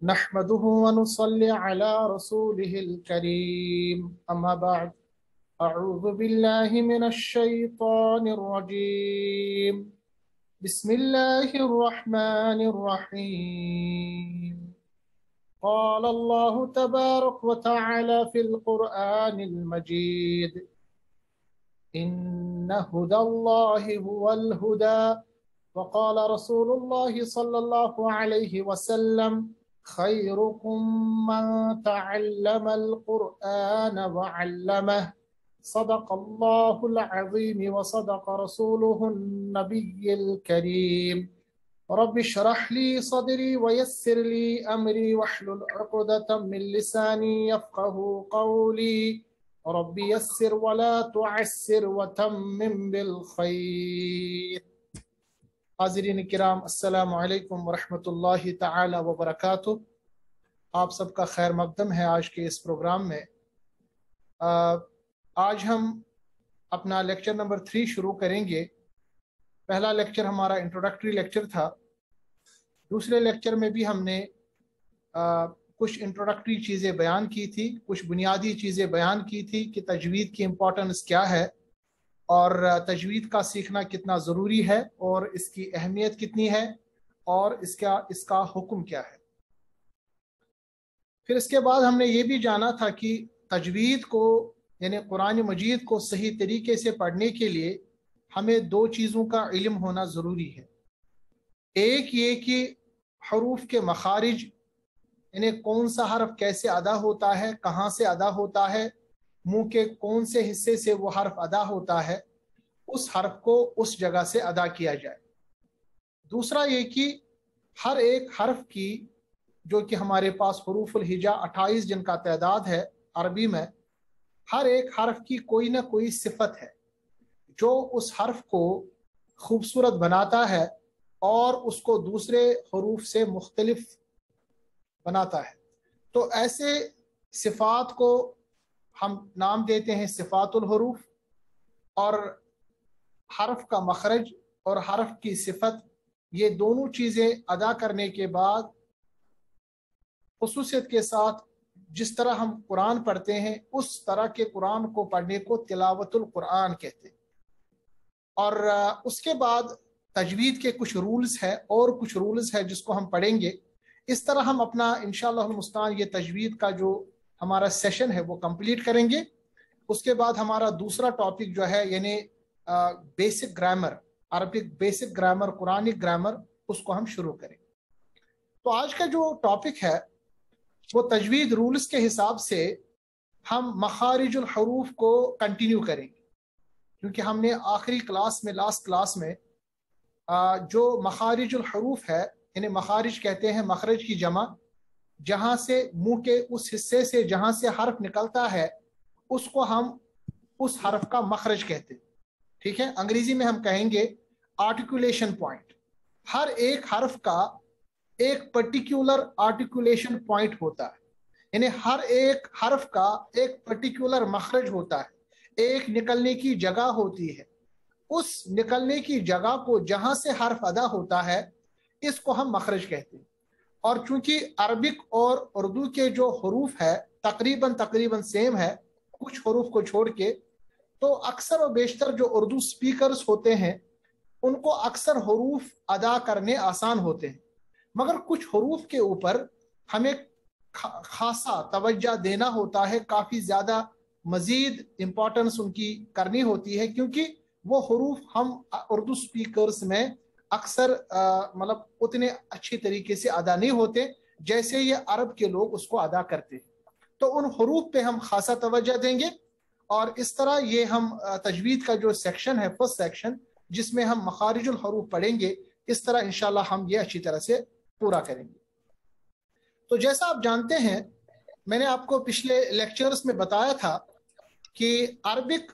نحمده ونصلي على رسوله الكريم أما بعد أعوذ بالله من الشيطان الرجيم بسم الله الرحمن الرحيم قال الله تبارك وتعالى في القرآن المجيد إن هدى الله هو الهدى وقال رسول الله صلى الله عليه وسلم خيركم من تعلم القرآن وعلمه صدق الله العظيم وصدق رسوله النبي الكريم رب اشرح لي صدري ويسر لي أمري واحلل عقدة من لساني يفقه قولي رب يسر ولا تعسر وتمم بالخير. حاضرین کرام، السلام علیکم ورحمۃ تعالی وبرکاتہ. آپ سب کا خیر مقدم ہے آج کے اس پروگرام میں. آج ہم اپنا لیکچر نمبر 3 شروع کریں گے. پہلا لیکچر ہمارا انٹروڈکٹری لیکچر تھا. دوسرے لیکچر میں بھی ہم نے کچھ انٹروڈکٹری چیزیں بیان کی تھی، کچھ بنیادی چیزیں بیان کی تھی کہ تجوید کی امپورٹنس کیا ہے اور تجوید کا سیکھنا کتنا ضروری ہے اور اس کی اہمیت کتنی ہے اور اس کا حکم کیا ہے. پھر اس کے بعد ہم نے یہ بھی جانا تھا کہ تجوید کو یعنی قرآن مجید کو صحیح طریقے سے پڑھنے کے لیے ہمیں 2 چیزوں کا علم ہونا ضروری ہے. ایک یہ کہ حروف کے مخارج یعنی کون سا حرف کیسے ادا ہوتا ہے، کہاں سے ادا ہوتا ہے، منہ کے کون سے حصے سے وہ حرف ادا ہوتا ہے، اس حرف کو اس جگہ سے ادا کیا جائے. دوسرا یہ کہ ہر ایک حرف کی جو کہ ہمارے پاس حروف الہجا 28 جن کا تعداد ہے عربی میں، ہر ایک حرف کی کوئی نہ کوئی صفت ہے جو اس حرف کو خوبصورت بناتا ہے اور اس کو دوسرے حروف سے مختلف بناتا ہے. تو ایسے صفات کو ہم نام دیتے ہیں صفات الحروف. اور حرف کا مخرج اور حرف کی صفت، یہ دونوں چیزیں ادا کرنے کے بعد خصوصیت کے ساتھ جس طرح ہم قرآن پڑھتے ہیں اس طرح کے قرآن کو پڑھنے کو تلاوت القرآن کہتے ہیں. اور اس کے بعد تجوید کے کچھ رولز ہے اور کچھ رولز ہے جس کو ہم پڑھیں گے. اس طرح ہم اپنا انشاءاللہ المستعان یہ تجوید کا جو ہمارا سیشن ہے وہ کمپلیٹ کریں گے. اس کے بعد ہمارا دوسرا ٹاپک جو ہے یعنی basic grammar, Arabic basic grammar, Quranic grammar, اس کو ہم شروع کریں. تو آج کا جو ٹاپک ہے وہ تجوید رولز کے حساب سے ہم مخارج الحروف کو کنٹینیو کریں گے، کیونکہ ہم نے آخری کلاس میں لاسٹ کلاس میں جو مخارج الحروف ہے یعنی مخارج کہتے ہیں مخرج کی جمع، جہاں سے منہ کے اس حصے سے جہاں سے حرف نکلتا ہے اس کو ہم اس حرف کا مخرج کہتے ہیں. ٹھیک ہے، انگریزی میں ہم کہیں گے آرٹیکولیشن پوائنٹ. ہر ایک حرف کا ایک پرٹیکولر آرٹیکولیشن پوائنٹ ہوتا ہے، یعنی ہر ایک حرف کا ایک پرٹیکولر مخرج ہوتا ہے، ایک نکلنے کی جگہ ہوتی ہے. اس نکلنے کی جگہ کو جہاں سے حرف ادا ہوتا ہے اس کو ہم مخرج کہتے ہیں. اور چونکہ عربک اور اردو کے جو حروف ہے تقریباً سیم ہے کچھ حروف کو چھوڑ کے، تو اکثر و بیشتر جو اردو سپیکرز ہوتے ہیں ان کو اکثر حروف ادا کرنے آسان ہوتے ہیں، مگر کچھ حروف کے اوپر ہمیں خاصا توجہ دینا ہوتا ہے، کافی زیادہ مزید امپورٹنس ان کی کرنی ہوتی ہے، کیونکہ وہ حروف ہم اردو سپیکرز میں اکثر مطلب اتنے اچھی طریقے سے ادا نہیں ہوتے جیسے یہ عرب کے لوگ اس کو ادا کرتے ہیں. تو ان حروف پہ ہم خاصا توجہ دیں گے اور اس طرح یہ ہم تجوید کا جو سیکشن ہے فرسٹ سیکشن جس میں ہم مخارج الحروف پڑھیں گے، اس طرح انشاءاللہ ہم یہ اچھی طرح سے پورا کریں گے. تو جیسا آپ جانتے ہیں میں نے آپ کو پچھلے لیکچرز میں بتایا تھا کہ عربک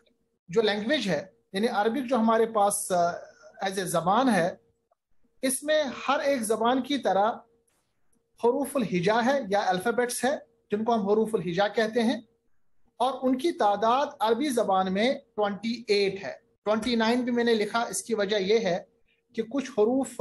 جو لینگویج ہے یعنی عربک جو ہمارے پاس ایز اے زبان ہے، اس میں ہر ایک زبان کی طرح حروف الہجا ہے یا الفابیٹس ہے جن کو ہم حروف الہجا کہتے ہیں، اور ان کی تعداد عربی زبان میں 28 ہے. 29 بھی میں نے لکھا، اس کی وجہ یہ ہے کہ کچھ حروف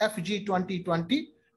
FG 2020,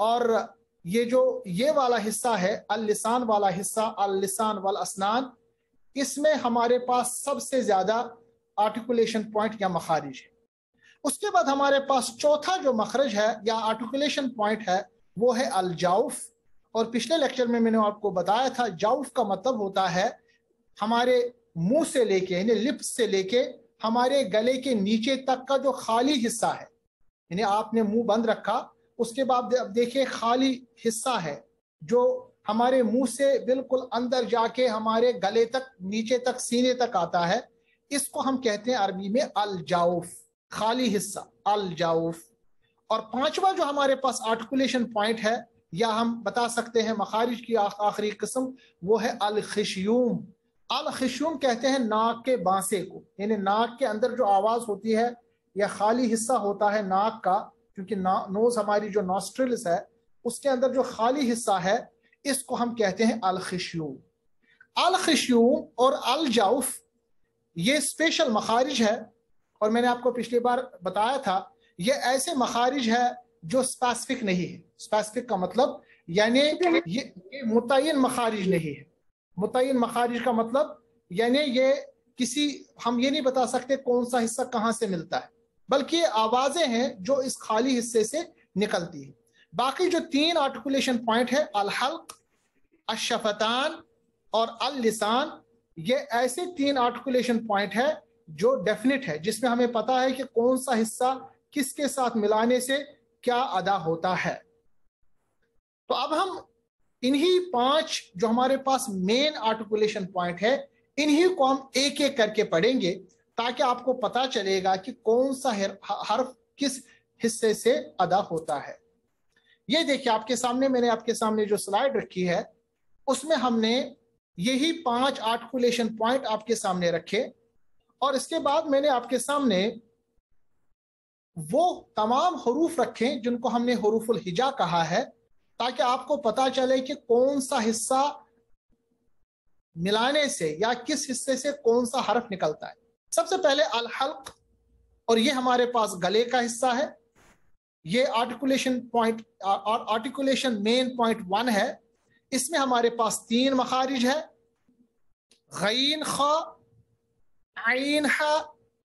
اور یہ جو یہ والا حصہ ہے اللسان والا حصہ، اللسان والاسنان، اس میں ہمارے پاس سب سے زیادہ آرٹیکولیشن پوائنٹ یا مخارج ہے۔ اس کے بعد ہمارے پاس چوتھا جو مخرج ہے یا آرٹیکولیشن پوائنٹ ہے وہ ہے الجوف، اور پچھلے لیکچر میں نے آپ کو بتایا تھا جوف کا مطلب ہوتا ہے ہمارے منہ سے لے کے یعنی لپس سے لے کے ہمارے گلے کے نیچے تک کا جو خالی حصہ ہے، یعنی آپ نے منہ بند رکھا، اس کے بعد اب دیکھیں خالی حصہ ہے جو ہمارے منہ سے بالکل اندر جا کے ہمارے گلے تک نیچے تک سینے تک آتا ہے، اس کو ہم کہتے ہیں عربی میں الجوف، خالی حصہ الجوف۔ اور پانچواں جو ہمارے پاس آرٹیکولیشن پوائنٹ ہے یا ہم بتا سکتے ہیں مخارج کی آخری قسم، وہ ہے الخشیوم۔ الخشیوم کہتے ہیں ناک کے بانسے کو، یعنی ناک کے اندر جو آواز ہوتی ہے یا خالی حصہ ہوتا ہے ناک کا، کیونکہ نوز ہماری جو نوسٹرلز ہے اس کے اندر جو خالی حصہ ہے اس کو ہم کہتے ہیں الخشیوم۔ الخشیوم اور الجوف یہ اسپیشل مخارج ہے، اور میں نے آپ کو پچھلی بار بتایا تھا یہ ایسے مخارج ہے جو اسپیسیفک نہیں ہے۔ اسپیسیفک کا مطلب یعنی یہ متعین مخارج نہیں ہے۔ متعین مخارج کا مطلب یعنی یہ کسی ہم یہ نہیں بتا سکتے کون سا حصہ کہاں سے ملتا ہے، بلکہ یہ آوازیں ہیں جو اس خالی حصے سے نکلتی ہیں۔ باقی جو تین آرٹیکولیشن پوائنٹ ہے الحلق، الشفتان اور اللسان، یہ ایسے تین آرٹیکولیشن پوائنٹ ہے جو ڈیفینٹ ہے، جس میں ہمیں پتا ہے کہ کون سا حصہ کس کے ساتھ ملانے سے کیا ادا ہوتا ہے۔ تو اب ہم انہی پانچ جو ہمارے پاس مین آرٹیکولیشن پوائنٹ ہے انہی کو ہم ایک ایک کر کے پڑھیں گے تاکہ آپ کو پتا چلے گا کہ کون سا حرف کس حصے سے ادا ہوتا ہے۔ یہ دیکھیں آپ کے سامنے، میں نے آپ کے سامنے جو سلائیڈ رکھی ہے اس میں ہم نے یہی پانچ آرٹیکولیشن پوائنٹ آپ کے سامنے رکھے، اور اس کے بعد میں نے آپ کے سامنے وہ تمام حروف رکھیں جن کو ہم نے حروف الہجا کہا ہے، تاکہ آپ کو پتا چلے کہ کون سا حصہ ملانے سے یا کس حصے سے کون سا حرف نکلتا ہے۔ سب سے پہلے الحلق، اور یہ ہمارے پاس گلے کا حصہ ہے، یہ آرٹیکولیشن پوائنٹ اور آرٹیکولیشن مین پوائنٹ 1 ہے۔ اس میں ہمارے پاس تین مخارج ہے، غین خا، عین ہا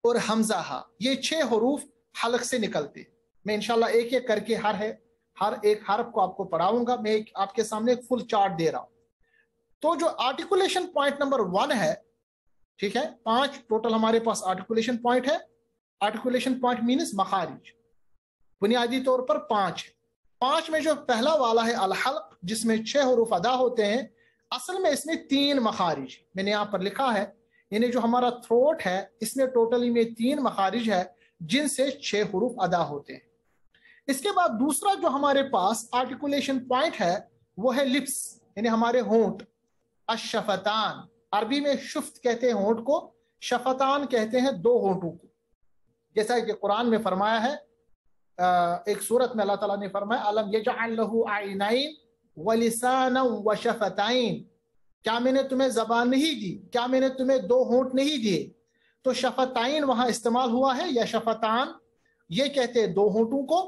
اور حمزہ ہا، یہ 6 حروف حلق سے نکلتے۔ میں انشاءاللہ ایک ایک کر کے ہر ایک حرف کو آپ کو پڑھاؤں گا، میں آپ کے سامنے ایک فل چارٹ دے رہا ہوں۔ تو جو آرٹیکولیشن پوائنٹ نمبر 1 ہے، ٹھیک ہے، 5 ٹوٹل ہمارے پاس آرٹیکولیشن پوائنٹ ہے۔ آرٹیکولیشن پوائنٹ مینس مخارج، بنیادی طور پر 5 ہے۔ 5 میں جو پہلا والا ہے الحلق، جس میں 6 حروف ادا ہوتے ہیں، اصل میں اس میں 3 مخارج میں نے یہاں پر لکھا ہے، یعنی جو ہمارا تھروٹ ہے اس میں ٹوٹلی میں 3 مخارج ہے جن سے 6 حروف ادا ہوتے ہیں۔ اس کے بعد دوسرا جو ہمارے پاس آرٹیکولیشن پوائنٹ ہے وہ ہے لپس، یعنی ہمارے ہونٹ، الشفتان، عربی میں شفت کہتے ہیں ہونٹ کو، شفتان کہتے ہیں 2 ہونٹوں کو، جیسا کہ قرآن میں فرمایا ہے، ایک سورت میں اللہ تعالیٰ نے فرمایا الم یجعل لہ عینین ولسانا وشفتین، کیا میں نے تمہیں زبان نہیں دی، کیا میں نے تمہیں 2 ہونٹ نہیں دیے؟ تو شفتین وہاں استعمال ہوا ہے یا شفتان، یہ کہتے ہیں 2 ہونٹوں کو۔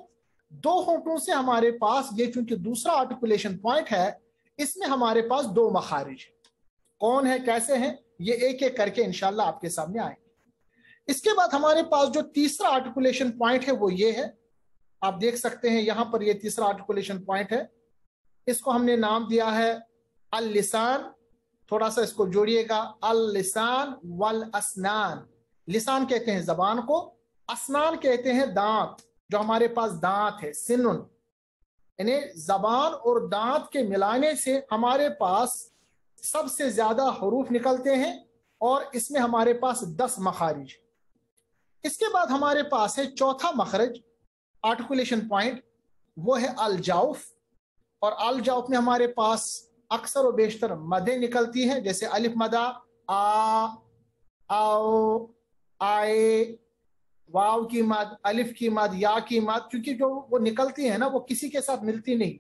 2 ہونٹوں سے ہمارے پاس یہ چونکہ دوسرا آرٹیکولیشن پوائنٹ ہے، اس میں ہمارے پاس 2 مخارج ہیں۔ کون ہے، کیسے ہیں، یہ ایک ایک کر کے انشاءاللہ آپ کے سامنے آئیں گے۔ اس کے بعد ہمارے پاس جو تیسرا آرٹیکولیشن پوائنٹ ہے وہ یہ ہے، آپ دیکھ سکتے ہیں یہاں پر یہ تیسرا آرٹیکولیشن پوائنٹ ہے، اس کو ہم نے نام دیا ہے اللسان۔ تھوڑا سا اس کو جوڑیے گا، اللسان والاسنان، لسان کہتے ہیں زبان کو، اسنان کہتے ہیں دانت، جو ہمارے پاس دانت ہے، سنن، یعنی زبان اور دانت کے ملانے سے ہمارے پاس سب سے زیادہ حروف نکلتے ہیں، اور اس میں ہمارے پاس 10 مخارج۔ اس کے بعد ہمارے پاس ہے چوتھا مخرج آرٹیکولیشن پوائنٹ، وہ ہے الجوف، اور الجوف میں ہمارے پاس اکثر و بیشتر مدیں نکلتی ہیں، جیسے الف مدہ، آ، آؤ، آئے، واو کی مد، الف کی مد، یا کی مد، کیونکہ جو وہ نکلتی ہے نا وہ کسی کے ساتھ ملتی نہیں،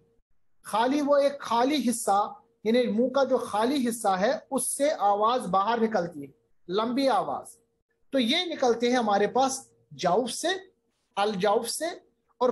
خالی وہ ایک خالی حصہ، یعنی منہ کا جو خالی حصہ ہے اس سے آواز باہر نکلتی ہے، لمبی آواز، تو یہ نکلتے ہیں ہمارے پاس جوف سے، الجوف سے۔ اور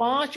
5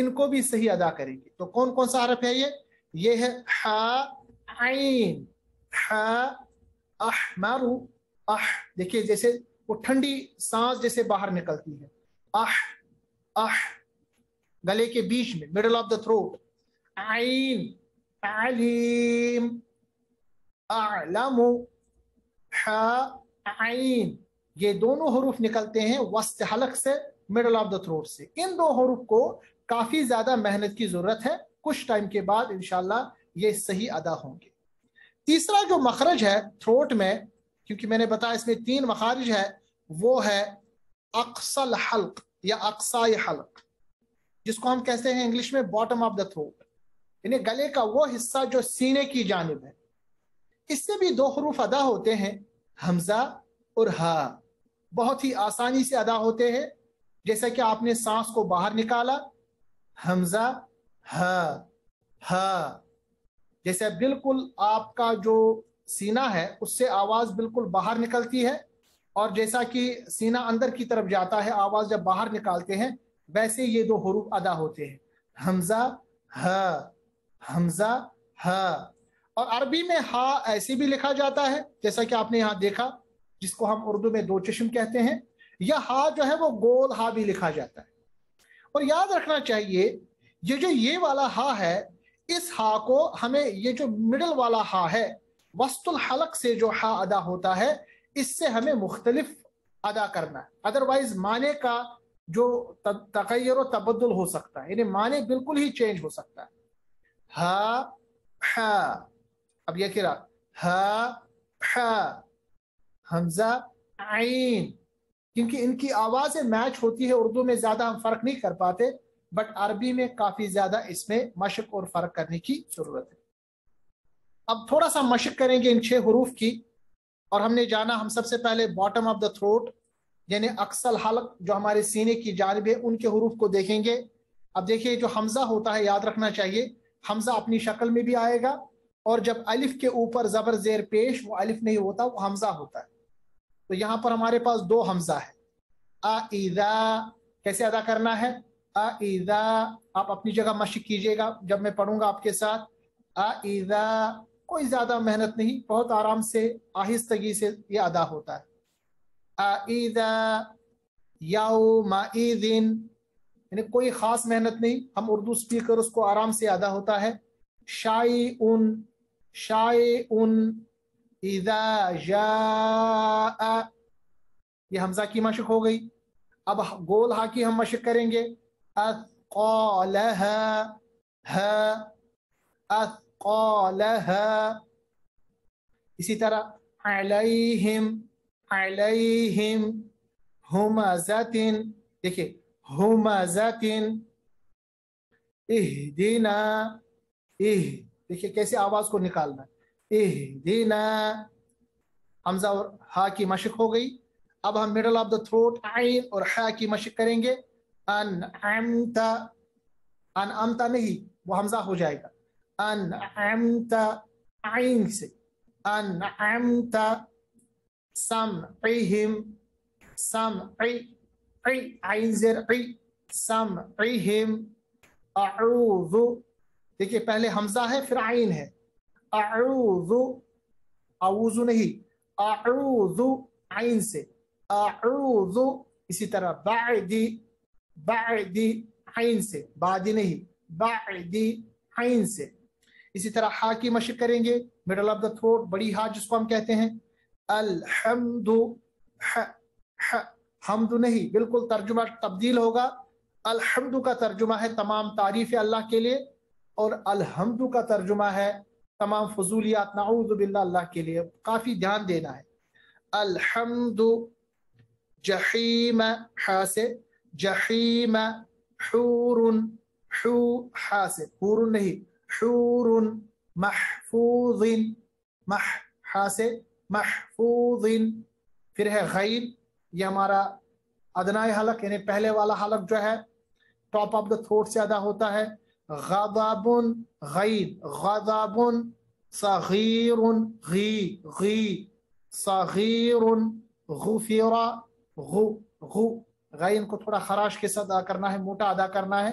ان کو بھی صحیح ادا کریں گے. تو کون کون سا حرف ہے یہ ہے ہا عین، ہا احمر، دیکھیے جیسے وہ ٹھنڈی سانس جیسے باہر نکلتی ہے، گلے کے بیچ میں، مڈل آف دا تھروٹ. عین علیم، اعلم، ہا عین، یہ دونوں حروف نکلتے ہیں وسط حلق سے، مڈل آف دا تھروٹ سے. ان دو حروف کو کافی زیادہ محنت کی ضرورت ہے، کچھ ٹائم کے بعد انشاءاللہ یہ صحیح ادا ہوں گے. تیسرا جو مخرج ہے تھروٹ میں، کیونکہ میں نے بتایا اس میں 3 مخارج ہے، وہ ہے اقصى الحلق یا اقصای حلق، جس کو ہم کہتے ہیں انگلش میں باٹم آف دا تھروٹ، یعنی گلے کا وہ حصہ جو سینے کی جانب ہے. اس سے بھی 2 حروف ادا ہوتے ہیں، حمزہ اور ہا، بہت ہی آسانی سے ادا ہوتے ہیں. جیسا کہ آپ نے سانس کو باہر نکالا، حمزہ ہا، جیسے بالکل آپ کا جو سینہ ہے اس سے آواز بالکل باہر نکلتی ہے، اور جیسا کہ سینہ اندر کی طرف جاتا ہے آواز جب باہر نکالتے ہیں، ویسے یہ 2 حروف ادا ہوتے ہیں، حمزہ ہا. اور عربی میں ہا ایسے بھی لکھا جاتا ہے جیسا کہ آپ نے یہاں دیکھا، جس کو ہم اردو میں 2 چشم کہتے ہیں، یا ہا جو ہے وہ گول ہا بھی لکھا جاتا ہے. اور یاد رکھنا چاہیے یہ جو یہ والا ہا ہے، اس ہا کو ہمیں، یہ جو مڈل والا ہا ہے وسط الحلق سے جو ہا ادا ہوتا ہے، اس سے ہمیں مختلف ادا کرنا ہے، ادروائز معنی کا جو تغیر و تبدل ہو سکتا ہے، یعنی معنی بالکل ہی چینج ہو سکتا ہے. ہا، اب یہ کہہ رہا ہا، حمزہ عین، کیونکہ ان کی آوازیں میچ ہوتی ہے. اردو میں زیادہ ہم فرق نہیں کر پاتے، بٹ عربی میں کافی زیادہ اس میں مشق اور فرق کرنے کی ضرورت ہے. اب تھوڑا سا مشق کریں گے ان 6 حروف کی. اور ہم نے جانا، ہم سب سے پہلے باٹم آف دا تھروٹ یعنی اقصی الحلق جو ہمارے سینے کی جانب ہے ان کے حروف کو دیکھیں گے. اب دیکھیے جو حمزہ ہوتا ہے، یاد رکھنا چاہیے حمزہ اپنی شکل میں بھی آئے گا، اور جب الف کے اوپر زبر زیر پیش، وہ الف نہیں ہوتا، وہ حمزہ ہوتا ہے. تو یہاں پر ہمارے پاس 2 حمزہ ہے. اذا کیسے ادا کرنا ہے؟ اذا، آپ اپنی جگہ مشق کیجئے گا جب میں پڑھوں گا آپ کے ساتھ. اذا، کوئی زیادہ محنت نہیں، بہت آرام سے آہستگی سے یہ ادا ہوتا ہے. اذا یومئذ، یعنی کوئی خاص محنت نہیں، ہم اردو سپیکر اس کو آرام سے ادا ہوتا ہے. شیئن اذا جاء، یہ حمزہ کی مشق ہو گئی. اب گول ہا کی ہم مشق کریں گے. اثقالها، اسی طرح علیہم ہمزۃ، دیکھیں ہمزۃ، اہدنا، دیکھیں کیسے آواز کو نکالنا، اہدنا. حمزہ اور ہا کی مشق ہو گئی. اب ہم مڈل آف دا تھروٹ عین اور ہا کی مشق کریں گے. انعمت، انعمت نہیں، وہ حمزہ ہو جائے گا. انعمت، عین سے، انعمت. سمعہم، سمعی، عین زیر عی، سمعہم. اعوذ، دیکھیے پہلے حمزہ ہے پھر عین ہے. اعوذ، اعوذ نہیں، اعوذ، عین سے، اعوذ. اسی طرح بعدی، بعدی، عین سے، بعدی نہیں، بعدی، عین سے. اسی طرح ہا کی مشق کریں گے، مڈل آف دا تھروٹ بڑی ہا جس کو ہم کہتے ہیں. الحمد، حمد نہیں، بالکل ترجمہ تبدیل ہوگا. الحمد کا ترجمہ ہے تمام تعریف اللہ کے لیے، اور الحمد کا ترجمہ ہے تمام فضولیات نعوذ باللہ اللہ کے لیے. کافی دھیان دینا ہے. الحمد. جحیم، ہا سے، جحیم. حور، ہا سے، حور نہیں، حور. محفوظ، ہا سے، محفوظ. پھر ہے غین، یہ ہمارا ادنائے حلق یعنی پہلے والا حلق جو ہے ٹاپ آف دا تھروٹ سے ادا ہوتا ہے. غضب، غین، غضب. صغیر، غی، صغیر. غفر، غین کو تھوڑا خراش کے ساتھ ادا کرنا ہے، موٹا ادا کرنا ہے.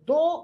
2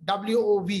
WOV,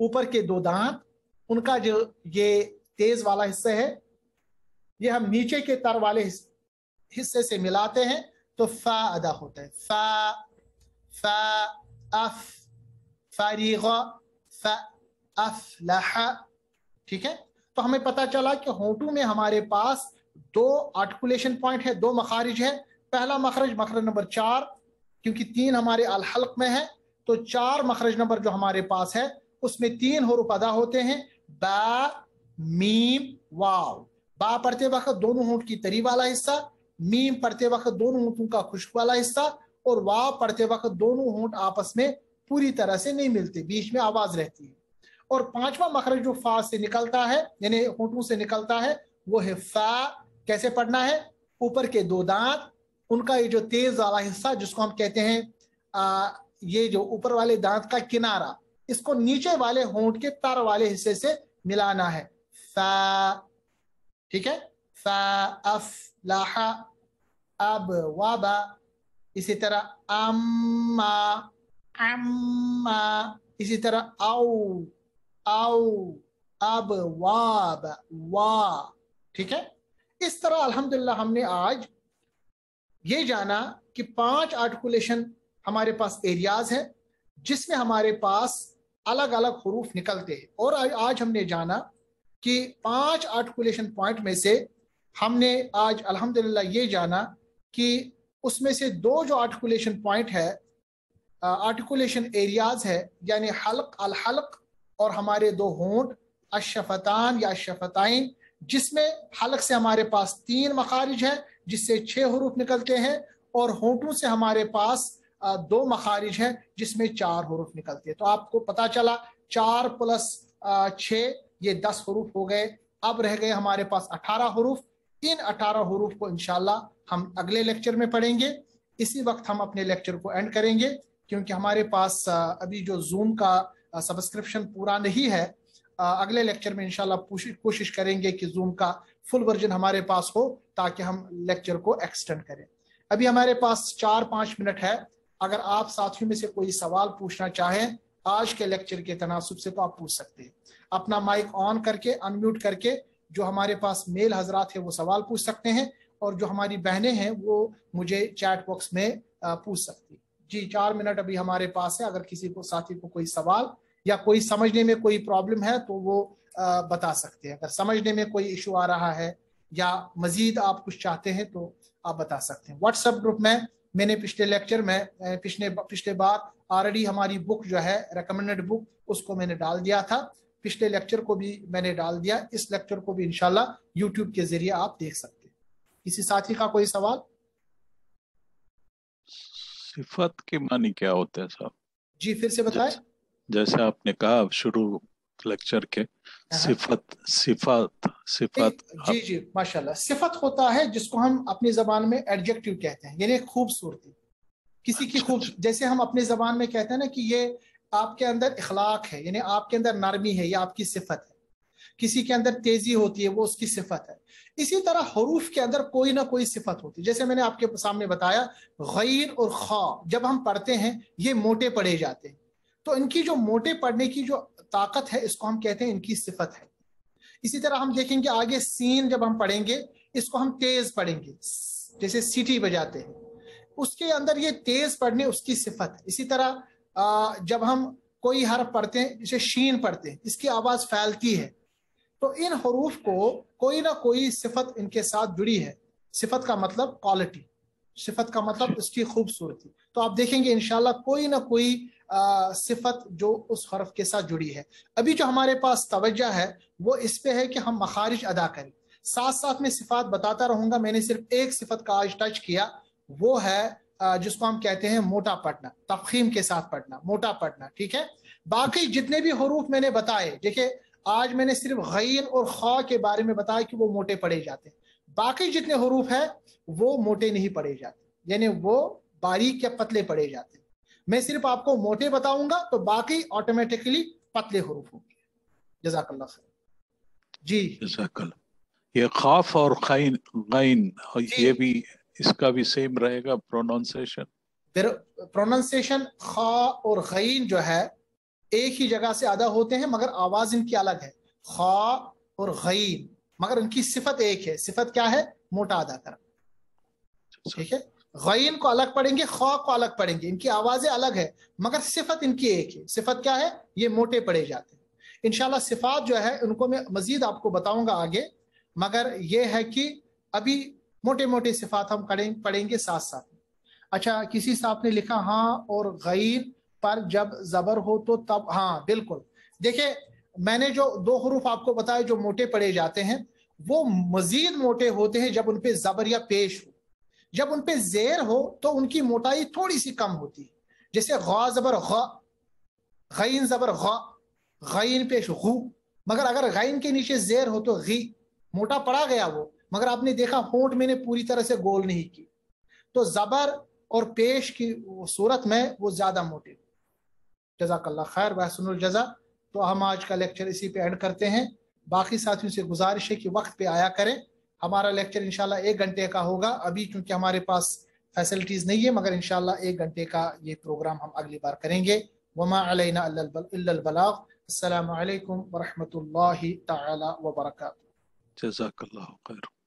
اوپر کے دو دانت، ان کا جو یہ تیز والا حصہ ہے یہ ہم نیچے کے تر والے حصے سے ملاتے ہیں تو فا ادا ہوتا ہے. فا فا اف فریغ فافلح. ٹھیک ہے، تو ہمیں پتا چلا کہ ہونٹوں میں ہمارے پاس دو آرٹیکولیشن پوائنٹ ہے، دو مخارج ہے. پہلا مخرج نمبر 4، کیونکہ 3 ہمارے الحلق میں ہے تو 4 مخرج نمبر جو ہمارے پاس ہے اس میں 3 حروف ادا ہوتے ہیں، با میم واو. با پڑھتے وقت دونوں ہونٹ کی تری والا حصہ، میم پڑھتے وقت دونوں ہونٹوں کا خشک والا حصہ، اور واو پڑھتے وقت دونوں ہونٹ آپس میں پوری طرح سے نہیں ملتے، بیچ میں آواز رہتی ہے. اور 5واں مخرج جو فا سے نکلتا ہے یعنی ہونٹوں سے نکلتا ہے وہ ہے فا. کیسے پڑھنا ہے؟ اوپر کے دو دانت، ان کا یہ جو تیز والا حصہ جس کو ہم کہتے ہیں یہ جو اوپر والے دانت کا کنارہ، اس کو نیچے والے ہونٹ کے تر والے حصے سے ملانا ہے. فا. ٹھیک ہے، فا افلح اب وابا. اسی طرح اما اما. اسی طرح او او اب واب وا. ٹھیک ہے، اس طرح الحمدللہ ہم نے آج یہ جانا کہ 5 آرٹیکولیشن ہمارے پاس ایریاز ہیں جس میں ہمارے پاس الگ الگ حروف نکلتے ہیں. اور آج ہم نے جانا کہ 5 آرٹیکولیشن پوائنٹ میں سے ہم نے آج الحمدللہ یہ جانا کہ اس میں سے 2 جو آرٹیکولیشن پوائنٹ ہے، آرٹیکولیشن ایریاز ہے، یعنی حلق الحلق اور ہمارے 2 ہونٹ الشفتان یا الشفتائن، جس میں حلق سے ہمارے پاس 3 مخارج ہیں جس سے 6 حروف نکلتے ہیں، اور ہونٹوں سے ہمارے پاس 2 مخارج ہیں جس میں 4 حروف نکلتے ہیں. تو آپ کو پتا چلا 4 + 6 یہ 10 حروف ہو گئے. اب رہ گئے ہمارے پاس 18 حروف. ان 18 حروف کو انشاءاللہ ہم اگلے لیکچر میں پڑھیں گے. اسی وقت ہم اپنے لیکچر کو اینڈ کریں گے کیونکہ ہمارے پاس ابھی جو زوم کا سبسکرپشن پورا نہیں ہے. اگلے لیکچر میں انشاءاللہ کوشش کریں گے کہ زوم کا فل ورژن ہمارے پاس ہو تاکہ ہم لیکچر کو ایکسٹینڈ کریں. ابھی ہمارے پاس 4-5 منٹ ہے. اگر آپ ساتھیوں میں سے کوئی سوال پوچھنا چاہیں آج کے لیکچر کے تناسب سے تو آپ پوچھ سکتے ہیں. اپنا مائک آن کر کے انمیوٹ کر کے جو ہمارے پاس میل حضرات ہیں وہ سوال پوچھ سکتے ہیں، اور جو ہماری بہنیں ہیں وہ مجھے چیٹ باکس میں پوچھ سکتی. جی 4 منٹ ابھی ہمارے پاس ہے. اگر کسی کو ساتھی کو کوئی سوال یا کوئی سمجھنے میں کوئی پرابلم ہے تو وہ بتا سکتے ہیں. اگر سمجھنے میں کوئی ایشو آ رہا ہے یا مزید آپ کچھ چاہتے ہیں تو آپ بتا سکتے ہیں. واٹس ایپ گروپ میں نے پچھلے لیکچر میں پچھلے بار آلریڈی ہماری بک جو ہے ریکمنڈڈ بک اس کو میں نے ڈال دیا تھا. پچھلے لیکچر کو بھی میں نے ڈال دیا. اس لیکچر کو بھی انشاءاللہ یوٹیوب کے ذریعے آپ دیکھ سکتے ہیں. کسی ساتھی کا کوئی سوال؟ صفت کے معنی کیا ہوتے ہیں صاحب؟ جی پھر سے بتائیں. جیسے آپ نے کہا شروع لیکچر کے صفت جی ماشاءاللہ. صفت ہوتا ہے جس کو ہم اپنی زبان میں ایڈجیکٹیو کہتے ہیں، یعنی خوبصورتی کسی کی جیسے ہم اپنی زبان میں کہتے ہیں نا کہ یہ آپ کے اندر اخلاق ہے، یعنی آپ کے اندر نرمی ہے، یہ آپ کی صفت ہے. کسی کے اندر تیزی ہوتی ہے، وہ اس کی صفت ہے. اسی طرح حروف کے اندر کوئی نہ کوئی صفت ہوتی ہے. جیسے میں نے آپ کے سامنے بتایا غین اور خا جب ہم پڑھتے ہیں یہ موٹے پڑھے جاتے ہیں، تو ان کی جو موٹے پڑھنے کی جو طاقت ہے اس کو ہم کہتے ہیں ان کی صفت ہے. اسی طرح ہم دیکھیں گے آگے سین جب ہم پڑھیں گے اس کو ہم تیز پڑھیں گے، جیسے سیٹی بجاتے ہیں، اس کے اندر یہ تیز پڑھنے اس کی صفت ہے. اسی طرح جب ہم کوئی حرف پڑھتے ہیں جیسے شین پڑھتے ہیں، اس کی آواز پھیلتی ہے، تو ان حروف کو کوئی نہ کوئی صفت ان کے ساتھ جڑی ہے. صفت کا مطلب کوالٹی، صفت کا مطلب اس کی خوبصورتی. تو آپ دیکھیں گے انشاءاللہ کوئی نہ کوئی صفت جو اس حرف کے ساتھ جڑی ہے. ابھی جو ہمارے پاس توجہ ہے وہ اس پہ ہے کہ ہم مخارج ادا کریں. ساتھ ساتھ میں صفات بتاتا رہوں گا. میں نے صرف ایک صفت کا آج ٹچ کیا، وہ ہے جس کو ہم کہتے ہیں موٹا پڑھنا، تفخیم کے ساتھ پڑھنا، موٹا پڑھنا. ٹھیک ہے، باقی جتنے بھی حروف میں نے بتائے، دیکھیں آج میں نے صرف غین اور خا کے بارے میں بتایا کہ وہ موٹے پڑھے جاتے ہیں. باقی جتنے حروف ہیں وہ موٹے نہیں پڑھے جاتے، یعنی وہ باریک یا پتلے پڑھے جاتے ہیں. میں صرف آپ کو موٹے بتاؤں گا تو باقی آٹومیٹکلی پتلے حروف ہوں گے. جزاک اللہ خیر. جی جزاک اللہ. یہ خاف اور غین یہ بھی اس کا بھی سیم رہے گا پروننسیشن؟ پروننسیشن خا اور غین جو ہے ایک ہی جگہ سے ادا ہوتے ہیں مگر آواز ان کی الگ ہے، خا اور غین، مگر ان کی صفت ایک ہے. صفت کیا ہے؟ موٹا ادا کرنا. ٹھیک ہے، غین کو الگ پڑھیں گے، خا کو الگ پڑھیں گے، ان کی آوازیں الگ ہے مگر صفت ان کی ایک ہے. صفت کیا ہے؟ یہ موٹے پڑھے جاتے ہیں. انشاءاللہ صفات جو ہے ان کو میں مزید آپ کو بتاؤں گا آگے، مگر یہ ہے کہ ابھی موٹے موٹے صفات ہم پڑھیں گے ساتھ ساتھ. اچھا، کسی صاحب نے لکھا ہاں اور غین پر جب زبر ہو تو تب. ہاں بالکل. دیکھیں میں نے جو 2 حروف آپ کو بتائے جو موٹے پڑھے جاتے ہیں وہ مزید موٹے ہوتے ہیں جب ان پہ زبر یا پیش ہو. جب ان پہ زیر ہو تو ان کی موٹائی تھوڑی سی کم ہوتی ہے. جیسے غا زبر غا، غین زبر غا، غین پیش غو. مگر اگر غین کے نیچے زیر ہو تو غی، موٹا پڑا گیا وہ، مگر آپ نے دیکھا ہونٹ میں نے پوری طرح سے گول نہیں کی. تو زبر اور پیش کی صورت میں وہ زیادہ موٹے. جزاک اللہ خیر وحسن الجزا. تو ہم آج کا لیکچر اسی پہ اینڈ کرتے ہیں. باقی ساتھیوں سے گزارش ہے کہ وقت پہ آیا کریں. ہمارا لیکچر انشاءاللہ 1 گھنٹے کا ہوگا ابھی، کیونکہ ہمارے پاس فیسلٹیز نہیں ہے، مگر انشاءاللہ 1 گھنٹے کا یہ پروگرام ہم اگلی بار کریں گے. وما علینا الا البلاغ. السلام علیکم ورحمۃ اللہ تعالی وبرکاتہ. جزاک اللہ خیر.